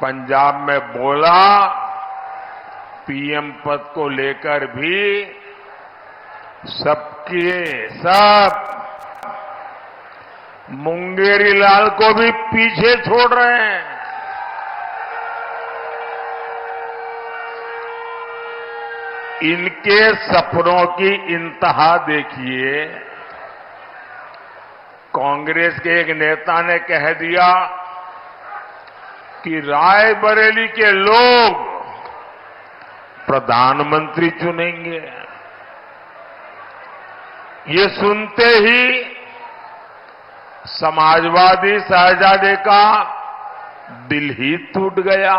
पंजाब में बोला, पीएम पद को लेकर भी सब मुंगेरी लाल को भी पीछे छोड़ रहे हैं। इनके सपनों की इंतहा देखिए। कांग्रेस के एक नेता ने कह दिया कि रायबरेली के लोग प्रधानमंत्री चुनेंगे। ये सुनते ही समाजवादी शहजादे का दिल ही टूट गया।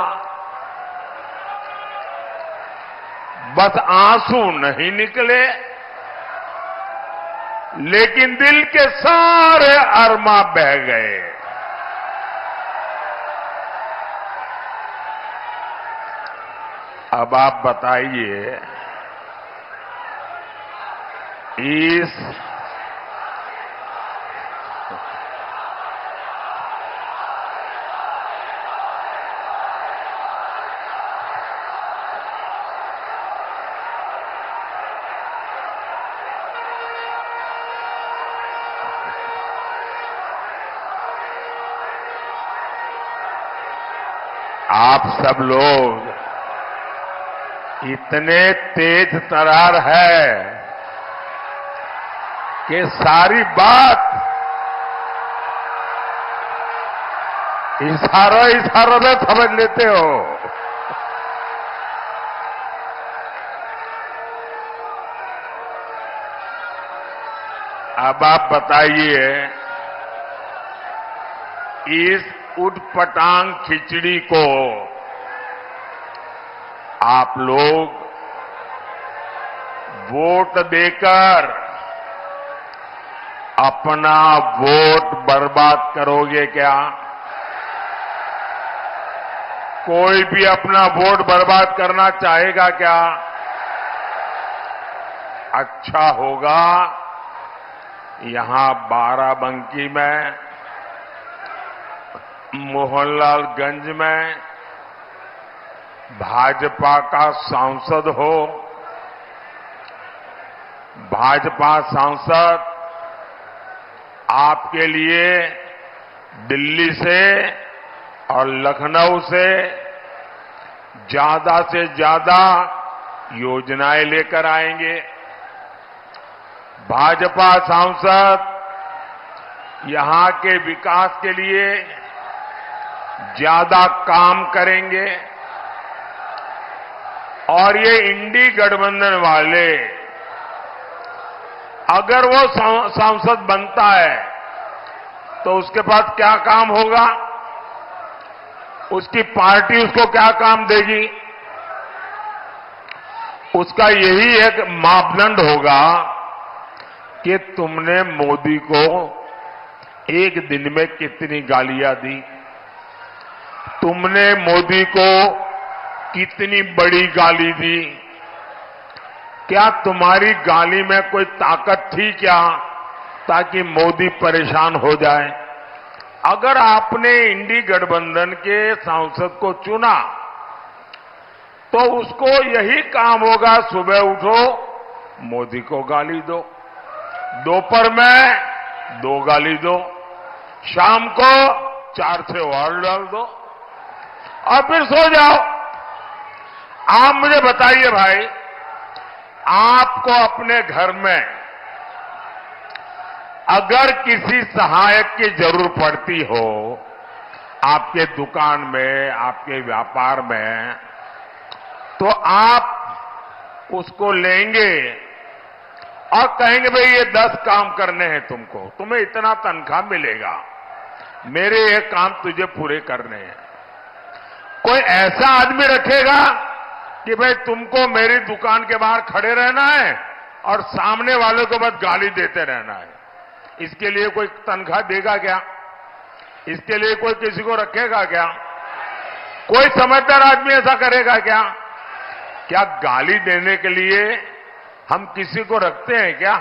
बस आंसू नहीं निकले, लेकिन दिल के सारे अरमा बह गए। अब आप बताइए, आप सब लोग इतने तेज तरार है कि सारी बात इशारों में समझ लेते हो। अब आप बताइए, इस उटपटांग खिचड़ी को आप लोग वोट देकर अपना वोट बर्बाद करोगे क्या? कोई भी अपना वोट बर्बाद करना चाहेगा क्या? अच्छा होगा यहां बाराबंकी में, मोहनलालगंज में भाजपा का सांसद हो। भाजपा सांसद आपके लिए दिल्ली से और लखनऊ से ज्यादा योजनाएं लेकर आएंगे। भाजपा सांसद यहां के विकास के लिए ज्यादा काम करेंगे और ये इंडी गठबंधन वाले, अगर वो सांसद बनता है तो उसके पास क्या काम होगा? उसकी पार्टी उसको क्या काम देगी? उसका यही एक मापदंड होगा कि तुमने मोदी को एक दिन में कितनी गालियां दी, तुमने मोदी को कितनी बड़ी गाली दी, क्या तुम्हारी गाली में कोई ताकत थी क्या ताकि मोदी परेशान हो जाए? अगर आपने इंडी गठबंधन के सांसद को चुना तो उसको यही काम होगा, सुबह उठो मोदी को गाली दो, दोपहर में 2 गाली दो, शाम को 4 से और डाल दो और फिर सो जाओ। आप मुझे बताइए भाई, आपको अपने घर में अगर किसी सहायक की जरूरत पड़ती हो, आपके दुकान में, आपके व्यापार में, तो आप उसको लेंगे और कहेंगे भाई ये 10 काम करने हैं तुमको, तुम्हें इतना तनख्वाह मिलेगा, मेरे ये काम तुझे पूरे करने हैं। कोई ऐसा आदमी रखेगा कि भाई तुमको मेरी दुकान के बाहर खड़े रहना है और सामने वाले को बस गाली देते रहना है? इसके लिए कोई तनख्वाह देगा क्या? इसके लिए कोई किसी को रखेगा क्या? कोई समझदार आदमी ऐसा करेगा क्या? क्या गाली देने के लिए हम किसी को रखते हैं क्या?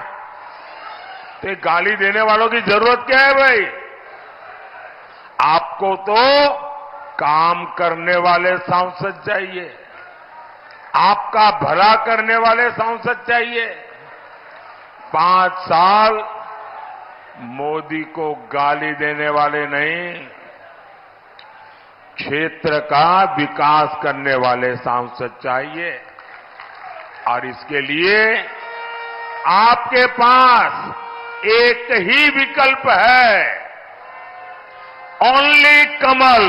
तो गाली देने वालों की जरूरत क्या है भाई? आपको तो काम करने वाले सांसद चाहिए, आपका भला करने वाले सांसद चाहिए। 5 साल मोदी को गाली देने वाले नहीं, क्षेत्र का विकास करने वाले सांसद चाहिए। और इसके लिए आपके पास एक ही विकल्प है, ओनली कमल।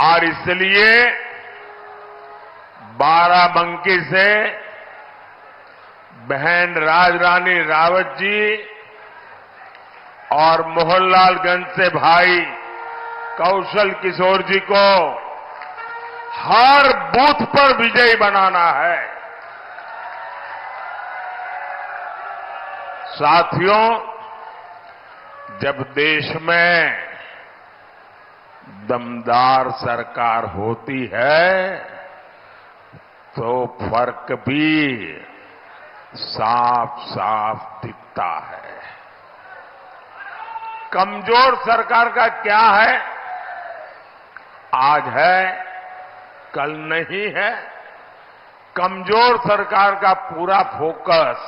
और इसलिए बाराबंकी से बहन राजरानी रावत जी और मोहनलालगंज से भाई कौशल किशोर जी को हर बूथ पर विजयी बनाना है। साथियों, जब देश में दमदार सरकार होती है तो फर्क भी साफ साफ दिखता है। कमजोर सरकार का क्या है? आज है, कल नहीं है। कमजोर सरकार का पूरा फोकस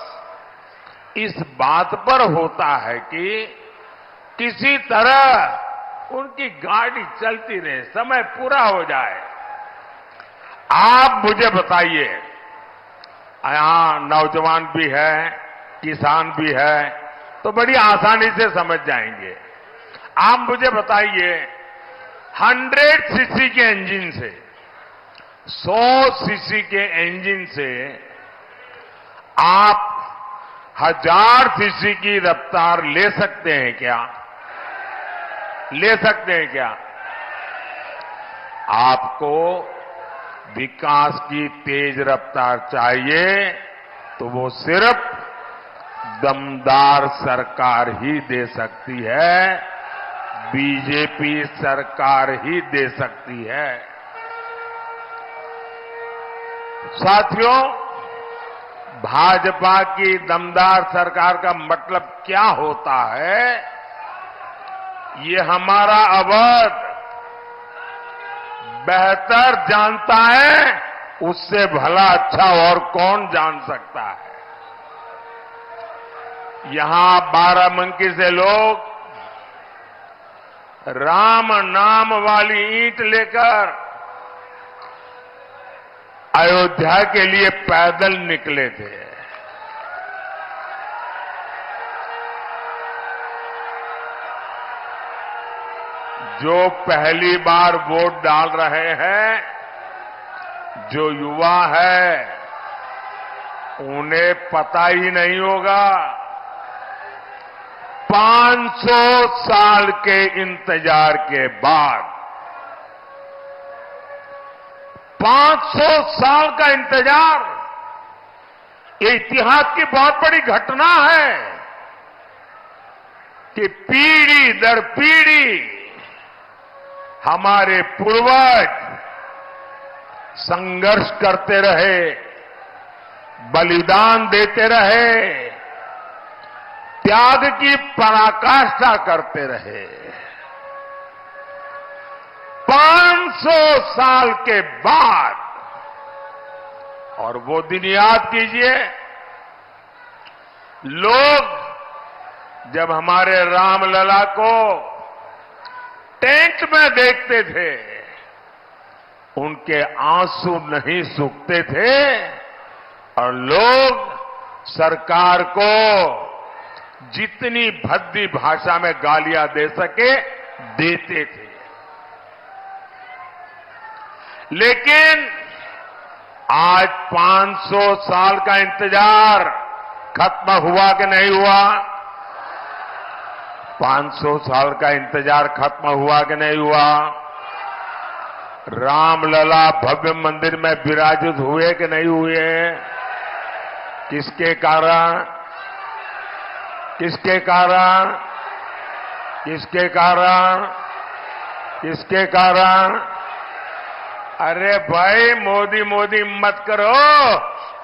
इस बात पर होता है कि किसी तरह उनकी गाड़ी चलती रहे, समय पूरा हो जाए। आप मुझे बताइए, यहां नौजवान भी है, किसान भी है, तो बड़ी आसानी से समझ जाएंगे। आप मुझे बताइए, 100 सीसी के इंजन से 100 सीसी के इंजन से आप 1000 सीसी की रफ्तार ले सकते हैं क्या? ले सकते हैं क्या? आपको विकास की तेज रफ्तार चाहिए तो वो सिर्फ दमदार सरकार ही दे सकती है, बीजेपी सरकार ही दे सकती है। साथियों, भाजपा की दमदार सरकार का मतलब क्या होता है, ये हमारा अवध बेहतर जानता है, उससे भला अच्छा और कौन जान सकता है। यहां बाराबंकी से लोग राम नाम वाली ईंट लेकर अयोध्या के लिए पैदल निकले थे। जो पहली बार वोट डाल रहे हैं, जो युवा है, उन्हें पता ही नहीं होगा 500 साल के इंतजार के बाद, 500 साल का इंतजार, ये इतिहास की बहुत बड़ी घटना है कि पीढ़ी दर पीढ़ी हमारे पूर्वज संघर्ष करते रहे, बलिदान देते रहे, त्याग की पराकाष्ठा करते रहे। 500 साल के बाद, और वो दिन याद कीजिए, लोग जब हमारे रामलला को टेंट में देखते थे, उनके आंसू नहीं सूखते थे और लोग सरकार को जितनी भद्दी भाषा में गालियां दे सके देते थे। लेकिन आज 500 साल का इंतजार खत्म हुआ कि नहीं हुआ? 500 साल का इंतजार खत्म हुआ कि नहीं हुआ? रामलला भव्य मंदिर में विराजित हुए कि नहीं हुए? किसके कारण? किसके कारण? किसके कारण? किसके कारण? अरे भाई, मोदी मोदी मत करो,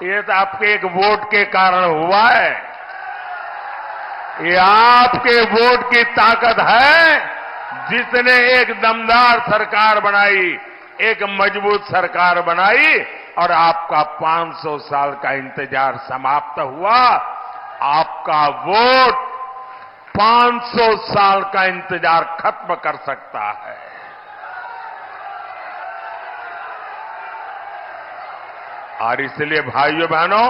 ये तो आपके एक वोट के कारण हुआ है। ये आपके वोट की ताकत है, जिसने एक दमदार सरकार बनाई, एक मजबूत सरकार बनाई और आपका 500 साल का इंतजार समाप्त हुआ। आपका वोट 500 साल का इंतजार खत्म कर सकता है। और इसलिए भाइयों बहनों,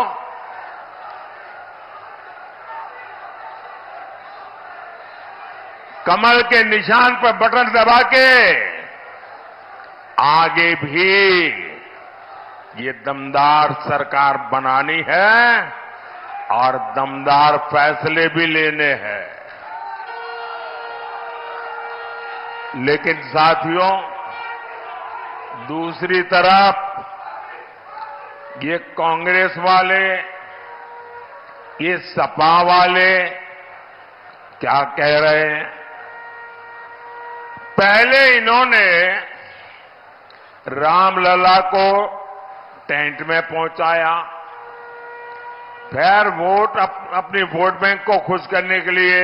कमल के निशान पर बटन दबा के आगे भी ये दमदार सरकार बनानी है और दमदार फैसले भी लेने हैं। लेकिन साथियों, दूसरी तरफ ये कांग्रेस वाले, ये सपा वाले क्या कह रहे हैं? पहले इन्होंने रामलला को टेंट में पहुंचाया, फिर अपनी वोट बैंक को खुश करने के लिए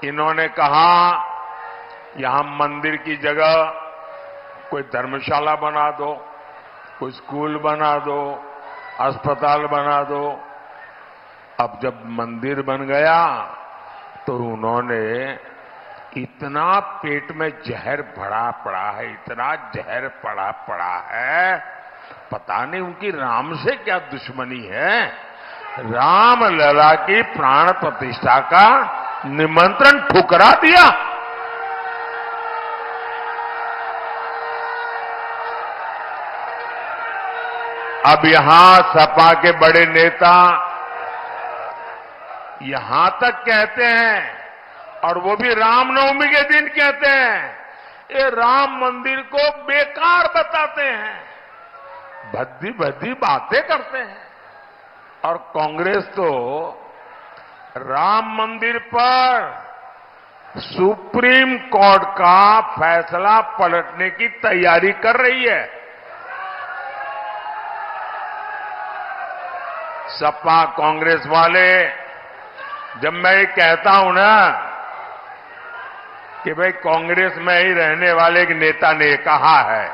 इन्होंने कहा यहां मंदिर की जगह कोई धर्मशाला बना दो, कोई स्कूल बना दो, अस्पताल बना दो। अब जब मंदिर बन गया तो उन्होंने इतना पेट में जहर भरा पड़ा है, इतना जहर पड़ा है, पता नहीं उनकी राम से क्या दुश्मनी है। रामलला की प्राण प्रतिष्ठा का निमंत्रण ठुकरा दिया। अब यहां सपा के बड़े नेता यहां तक कहते हैं, और वो भी रामनवमी के दिन कहते हैं, ये राम मंदिर को बेकार बताते हैं, भद्दी भद्दी बातें करते हैं। और कांग्रेस तो राम मंदिर पर सुप्रीम कोर्ट का फैसला पलटने की तैयारी कर रही है। सपा कांग्रेस वाले, जब मैं ये कहता हूं ना कि भाई कांग्रेस में ही रहने वाले एक नेता ने कहा है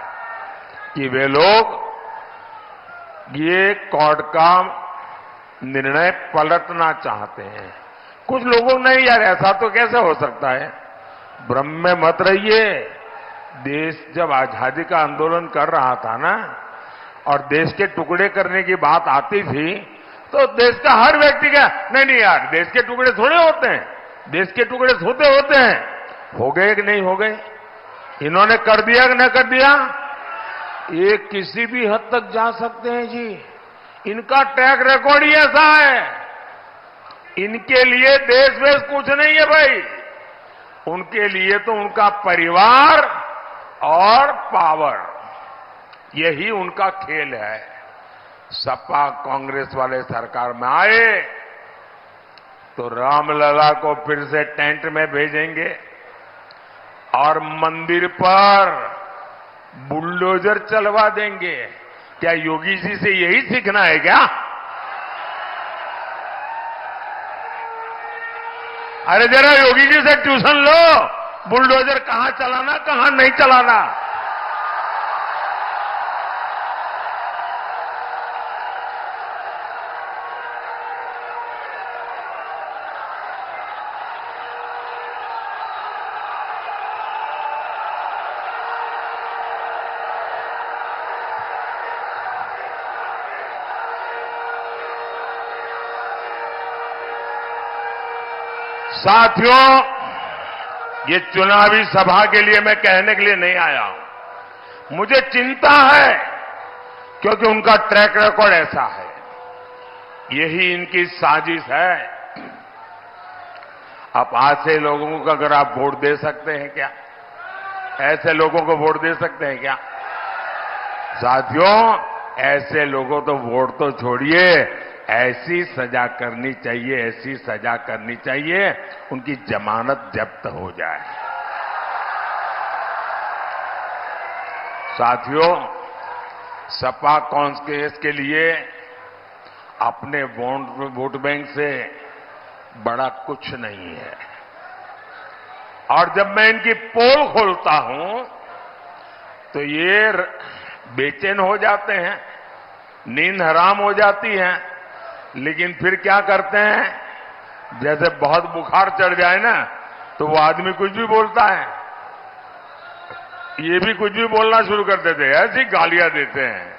कि वे लोग ये कोर्ट का निर्णय पलटना चाहते हैं। कुछ लोगों ने, यार ऐसा तो कैसे हो सकता है, भ्रम में मत रहिए। देश जब आजादी का आंदोलन कर रहा था ना, और देश के टुकड़े करने की बात आती थी, तो देश का हर व्यक्ति का नहीं यार, देश के टुकड़े थोड़े होते हैं, देश के टुकड़े होते हैं। हो गए कि नहीं हो गए? इन्होंने कर दिया कि न कर दिया? ये किसी भी हद तक जा सकते हैं जी, इनका ट्रैक रिकॉर्ड ही ऐसा है। इनके लिए देश वेश कुछ नहीं है भाई, उनके लिए तो उनका परिवार और पावर, यही उनका खेल है। सपा कांग्रेस वाले सरकार में आए तो रामलला को फिर से टेंट में भेजेंगे और मंदिर पर बुलडोजर चलवा देंगे। क्या योगी जी से यही सीखना है क्या? अरे जरा योगी जी से ट्यूशन लो, बुलडोजर कहां चलाना कहां नहीं चलाना। साथियों, ये चुनावी सभा के लिए मैं कहने के लिए नहीं आया हूं, मुझे चिंता है, क्योंकि उनका ट्रैक रिकॉर्ड ऐसा है, यही इनकी साजिश है। आप ऐसे लोगों को अगर आप वोट दे सकते हैं क्या? ऐसे लोगों को वोट दे सकते हैं क्या? साथियों, ऐसे लोगों तो वोट तो छोड़िए, ऐसी सजा करनी चाहिए, ऐसी सजा करनी चाहिए, उनकी जमानत जब्त हो जाए। साथियों, सपा कांग्रेस के लिए अपने वोट बैंक से बड़ा कुछ नहीं है। और जब मैं इनकी पोल खोलता हूं तो ये बेचैन हो जाते हैं, नींद हराम हो जाती है, लेकिन फिर क्या करते हैं, जैसे बहुत बुखार चढ़ जाए ना तो वो आदमी कुछ भी बोलता है, ये भी कुछ भी बोलना शुरू कर देते हैं, ऐसी गालियां देते हैं।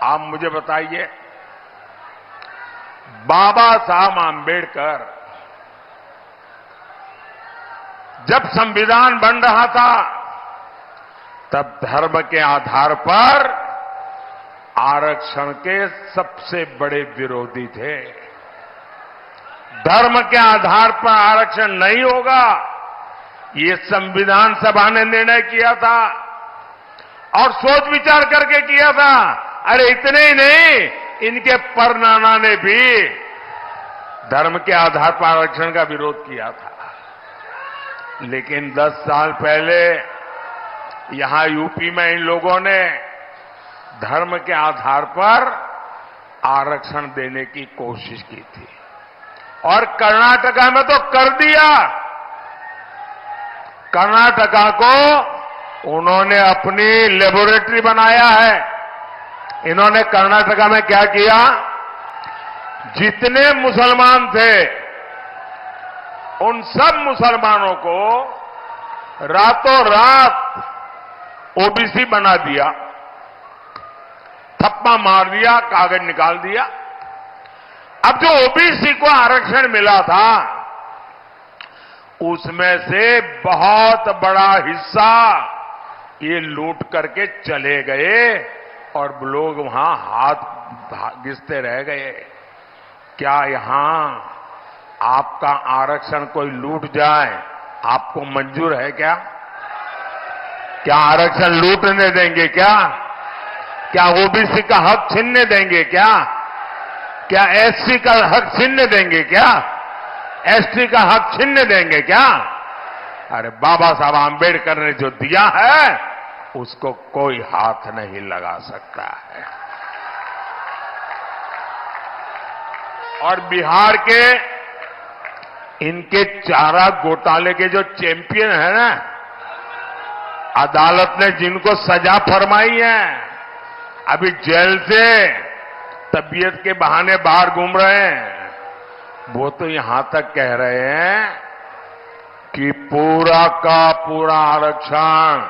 आप मुझे बताइए, बाबा साहब आंबेडकर जब संविधान बन रहा था तब धर्म के आधार पर आरक्षण के सबसे बड़े विरोधी थे। धर्म के आधार पर आरक्षण नहीं होगा, ये संविधान सभा ने निर्णय किया था और सोच विचार करके किया था। अरे इतने ही नहीं, इनके परनाना ने भी धर्म के आधार पर आरक्षण का विरोध किया था। लेकिन 10 साल पहले यहां यूपी में इन लोगों ने धर्म के आधार पर आरक्षण देने की कोशिश की थी और कर्नाटका में तो कर दिया। कर्नाटका को उन्होंने अपनी लेबोरेटरी बनाया है। इन्होंने कर्नाटका में क्या किया, जितने मुसलमान थे उन सब मुसलमानों को रातों रात ओबीसी बना दिया, थप्पा मार दिया, कागज निकाल दिया। अब जो ओबीसी को आरक्षण मिला था उसमें से बहुत बड़ा हिस्सा ये लूट करके चले गए और लोग वहां हाथ घिसते रह गए। क्या यहां आपका आरक्षण कोई लूट जाए आपको मंजूर है क्या? क्या आरक्षण लूटने देंगे क्या? क्या ओबीसी का हक छीनने देंगे क्या? क्या एससी का हक छीनने देंगे क्या? एसटी का हक छीनने देंगे क्या? अरे बाबा साहब आंबेडकर ने जो दिया है उसको कोई हाथ नहीं लगा सकता है। और बिहार के इनके चारा घोटाले के जो चैंपियन है ना, अदालत ने जिनको सजा फरमाई है, अभी जेल से तबीयत के बहाने बाहर घूम रहे हैं, वो तो यहां तक कह रहे हैं कि पूरा का पूरा आरक्षण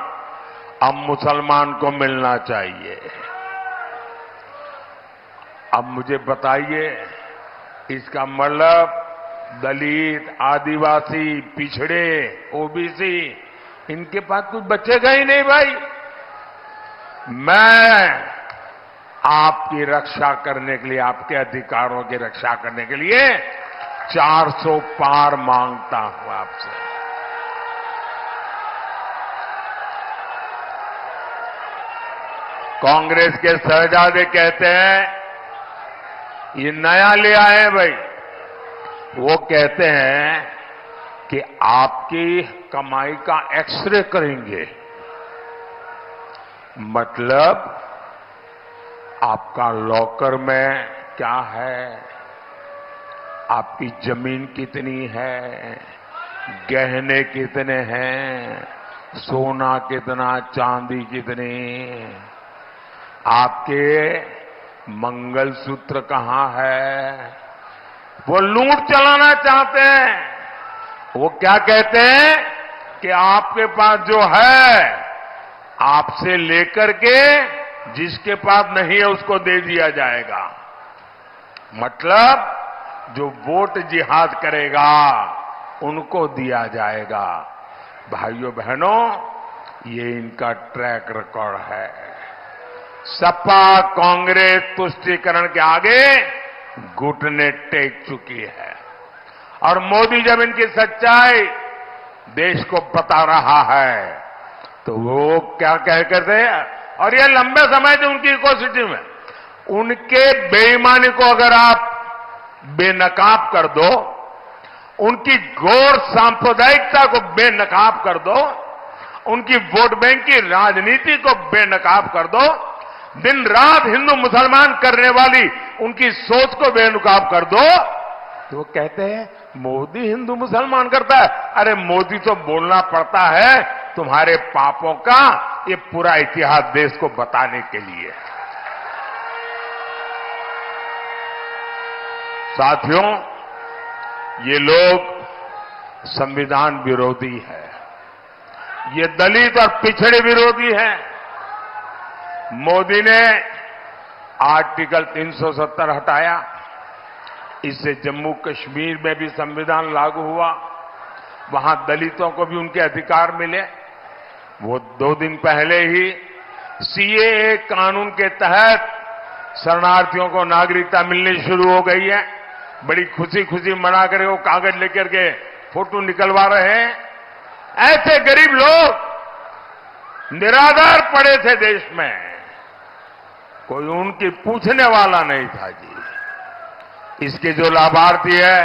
अब मुसलमान को मिलना चाहिए। अब मुझे बताइए, इसका मतलब दलित, आदिवासी, पिछड़े, ओबीसी, इनके पास कुछ बचेगा ही नहीं भाई। मैं आपकी रक्षा करने के लिए, आपके अधिकारों की रक्षा करने के लिए 400 पार मांगता हूं आपसे। कांग्रेस के शहजादे कहते हैं ये नया ले आए भाई। वो कहते हैं कि आपकी कमाई का एक्सरे करेंगे, मतलब आपका लॉकर में क्या है, आपकी जमीन कितनी है, गहने कितने हैं, सोना कितना, चांदी कितनी, आपके मंगलसूत्र कहां है। वो लूट चलाना चाहते हैं। वो क्या कहते हैं कि आपके पास जो है आपसे लेकर के जिसके पास नहीं है उसको दे दिया जाएगा। मतलब जो वोट जिहाद करेगा उनको दिया जाएगा। भाइयों बहनों, ये इनका ट्रैक रिकॉर्ड है। सपा कांग्रेस तुष्टीकरण के आगे घुटने टेक चुकी है और मोदी जब इनकी सच्चाई देश को बता रहा है तो वो क्या कह करते हैं, और ये लंबे समय से उनकी इकोसिटी में उनके बेईमानी को अगर आप बेनकाब कर दो, उनकी घोर सांप्रदायिकता को बेनकाब कर दो, उनकी वोट बैंक की राजनीति को बेनकाब कर दो, दिन रात हिंदू मुसलमान करने वाली उनकी सोच को बेनकाब कर दो, तो वो कहते हैं मोदी हिंदू मुसलमान करता है। अरे मोदी तो बोलना पड़ता है तुम्हारे पापों का ये पूरा इतिहास देश को बताने के लिए। साथियों, ये लोग संविधान विरोधी है, ये दलित और पिछड़े विरोधी है। मोदी ने आर्टिकल 370 हटाया, इससे जम्मू कश्मीर में भी संविधान लागू हुआ, वहां दलितों को भी उनके अधिकार मिले। वो 2 दिन पहले ही सीएए कानून के तहत शरणार्थियों को नागरिकता मिलनी शुरू हो गई है। बड़ी खुशी खुशी मना कर वो कागज लेकर के फोटो निकलवा रहे हैं। ऐसे गरीब लोग निराधार पड़े थे देश में, कोई उनकी पूछने वाला नहीं था जी। इसके जो लाभार्थी है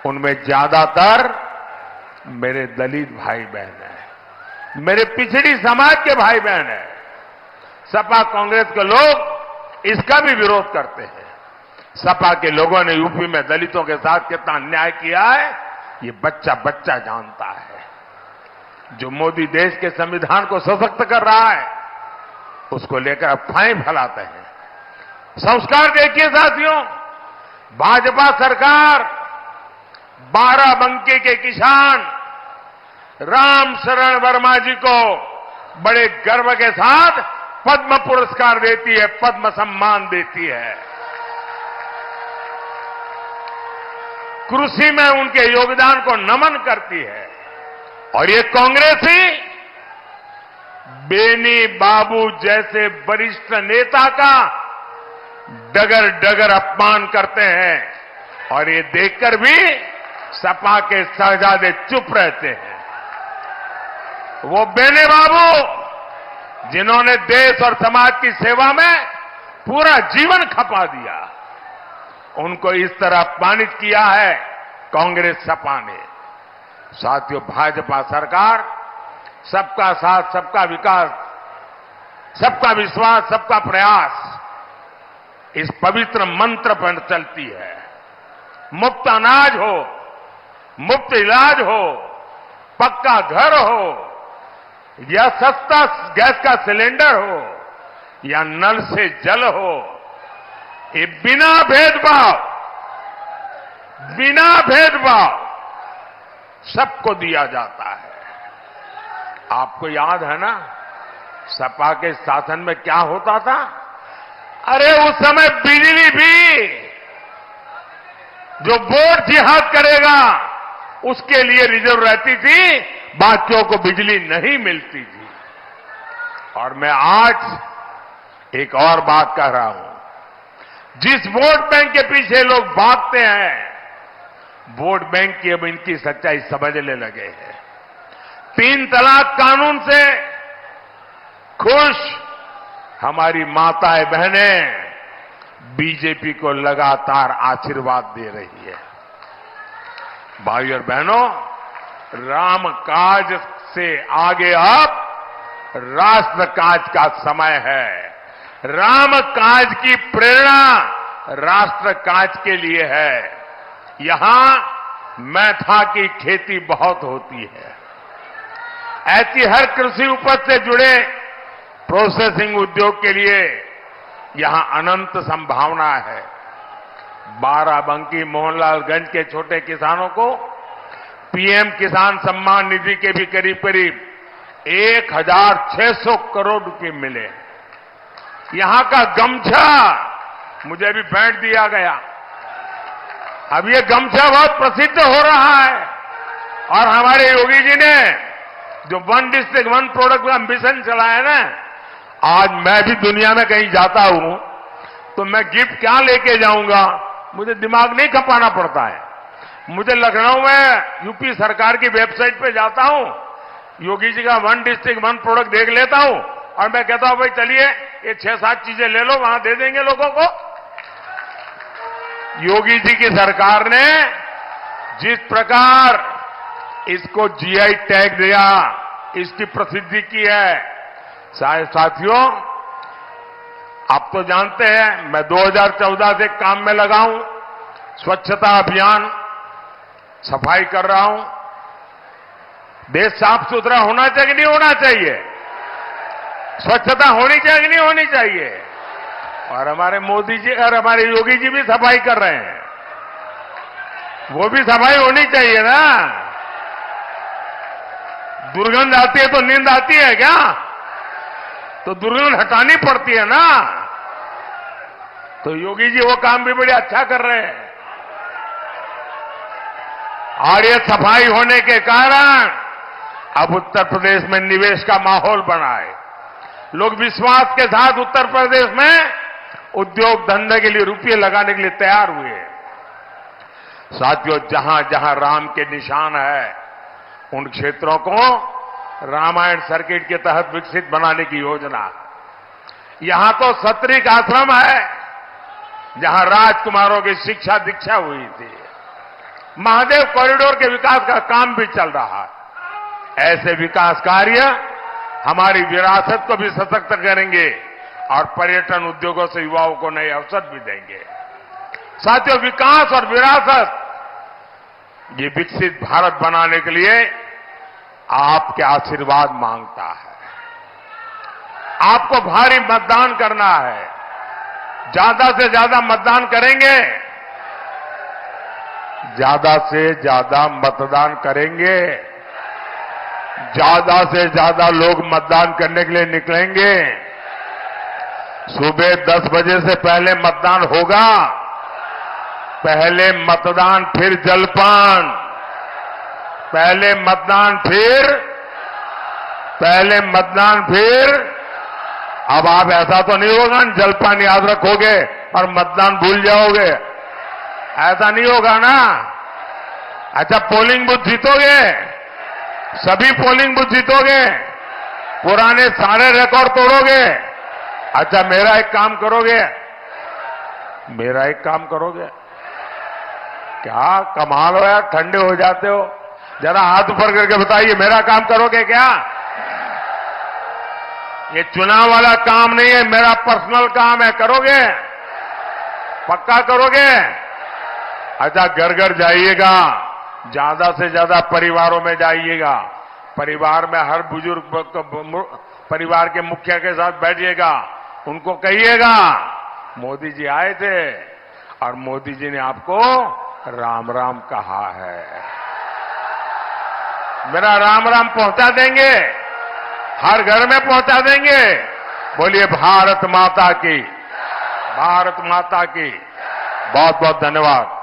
उनमें ज्यादातर मेरे दलित भाई बहन हैं, मेरे पिछड़ी समाज के भाई बहन हैं। सपा कांग्रेस के लोग इसका भी विरोध करते हैं। सपा के लोगों ने यूपी में दलितों के साथ कितना अन्याय किया है ये बच्चा बच्चा जानता है। जो मोदी देश के संविधान को सशक्त कर रहा है उसको लेकर अफवाहें फैलाते हैं। संस्कार देखिए साथियों, भाजपा सरकार बाराबंकी के किसान राम शरण वर्मा जी को बड़े गर्व के साथ पद्म पुरस्कार देती है, पद्म सम्मान देती है। कृषि में उनके योगदान को नमन करती है। और ये कांग्रेसी बेनी बाबू जैसे वरिष्ठ नेता का डगर डगर अपमान करते हैं और ये देखकर भी सपा के शहजादे चुप रहते हैं। वो बेनी बाबू जिन्होंने देश और समाज की सेवा में पूरा जीवन खपा दिया, उनको इस तरह अपमानित किया है कांग्रेस सपा ने। साथियों, भाजपा सरकार सबका साथ, सबका विकास, सबका विश्वास, सबका प्रयास इस पवित्र मंत्र पर चलती है। मुफ्त अनाज हो, मुफ्त इलाज हो, पक्का घर हो या सस्ता गैस का सिलेंडर हो या नल से जल हो, ये बिना भेदभाव सबको दिया जाता है। आपको याद है ना सपा के शासन में क्या होता था? अरे उस समय बिजली भी जो वोट जिहाद करेगा उसके लिए रिजर्व रहती थी, बाकियों को बिजली नहीं मिलती थी। और मैं आज एक और बात कह रहा हूं, जिस वोट बैंक के पीछे लोग भागते हैं, वोट बैंक की अब इनकी सच्चाई समझने लगे हैं। 3 तलाक कानून से खुश हमारी माताएं बहनें बीजेपी को लगातार आशीर्वाद दे रही है। भाई और बहनों, राम काज से आगे अब राष्ट्र काज का समय है। राम काज की प्रेरणा राष्ट्र काज के लिए है। यहां मैथा की खेती बहुत होती है। ऐसी हर कृषि उपज से जुड़े प्रोसेसिंग उद्योग के लिए यहां अनंत संभावना है। बाराबंकी मोहनलालगंज के छोटे किसानों को पीएम किसान सम्मान निधि के भी करीब करीब 1600 करोड़ रुपए मिले। यहां का गमछा मुझे भी भेंट दिया गया। अब ये गमछा बहुत प्रसिद्ध हो रहा है और हमारे योगी जी ने जो 1 डिस्ट्रिक्ट 1 प्रोडक्ट का मिशन चलाया ना, आज मैं भी दुनिया में कहीं जाता हूं तो मैं गिफ्ट क्या लेके जाऊंगा, मुझे दिमाग नहीं खपाना पड़ता है। मुझे लखनऊ में यूपी सरकार की वेबसाइट पे जाता हूं, योगी जी का 1 डिस्ट्रिक्ट 1 प्रोडक्ट देख लेता हूं और मैं कहता हूं भाई चलिए ये 6-7 चीजें ले लो, वहां दे देंगे लोगों को। योगी जी की सरकार ने जिस प्रकार इसको जीआई टैग दिया, इसकी प्रसिद्धि की है। साथियों, आप तो जानते हैं मैं 2014 से काम में लगा हूं। स्वच्छता अभियान, सफाई कर रहा हूं। देश साफ सुथरा होना चाहिए कि नहीं होना चाहिए? स्वच्छता होनी चाहिए कि नहीं होनी चाहिए? और हमारे मोदी जी और हमारे योगी जी भी सफाई कर रहे हैं, वो भी सफाई होनी चाहिए ना। दुर्गंध आती है तो नींद आती है क्या? तो दुर्गंध हटानी पड़ती है ना। तो योगी जी वो काम भी बड़े अच्छा कर रहे हैं। और ये सफाई होने के कारण अब उत्तर प्रदेश में निवेश का माहौल बना है। लोग विश्वास के साथ उत्तर प्रदेश में उद्योग धंधे के लिए रुपये लगाने के लिए तैयार हुए। साथियों, जहां जहां राम के निशान है उन क्षेत्रों को रामायण सर्किट के तहत विकसित बनाने की योजना। यहां तो सत्रिक आश्रम है जहां राजकुमारों की शिक्षा दीक्षा हुई थी। महादेव कॉरिडोर के विकास का काम भी चल रहा है। ऐसे विकास कार्य हमारी विरासत को भी सशक्त करेंगे और पर्यटन उद्योगों से युवाओं को नए अवसर भी देंगे। साथियों, विकास और विरासत ये विकसित भारत बनाने के लिए आपके आशीर्वाद मांगता है। आपको भारी मतदान करना है। ज्यादा से ज्यादा मतदान करेंगे, ज्यादा से ज्यादा मतदान करेंगे, ज्यादा से ज्यादा लोग मतदान करने के लिए निकलेंगे। सुबह 10 बजे से पहले मतदान होगा। पहले मतदान फिर जलपान, पहले मतदान फिर। अब आप ऐसा तो नहीं होगा जलपान याद रखोगे और मतदान भूल जाओगे, ऐसा नहीं होगा ना। अच्छा, पोलिंग बूथ जीतोगे, सभी पोलिंग बूथ जीतोगे, पुराने सारे रिकॉर्ड तोड़ोगे। अच्छा, मेरा एक काम करोगे, क्या कमाल हो यार, ठंडे हो जाते हो। जरा हाथ ऊपर करके बताइए, मेरा काम करोगे क्या? ये चुनाव वाला काम नहीं है, मेरा पर्सनल काम है। करोगे? पक्का करोगे? अच्छा, घर घर जाइएगा, ज्यादा से ज्यादा परिवारों में जाइएगा। परिवार में हर बुजुर्ग परिवार के मुखिया के साथ बैठिएगा, उनको कहिएगा मोदी जी आए थे और मोदी जी ने आपको राम राम कहा है। मेरा राम राम पहुंचा देंगे, हर घर में पहुंचा देंगे। बोलिए भारत माता की, भारत माता की। बहुत बहुत धन्यवाद।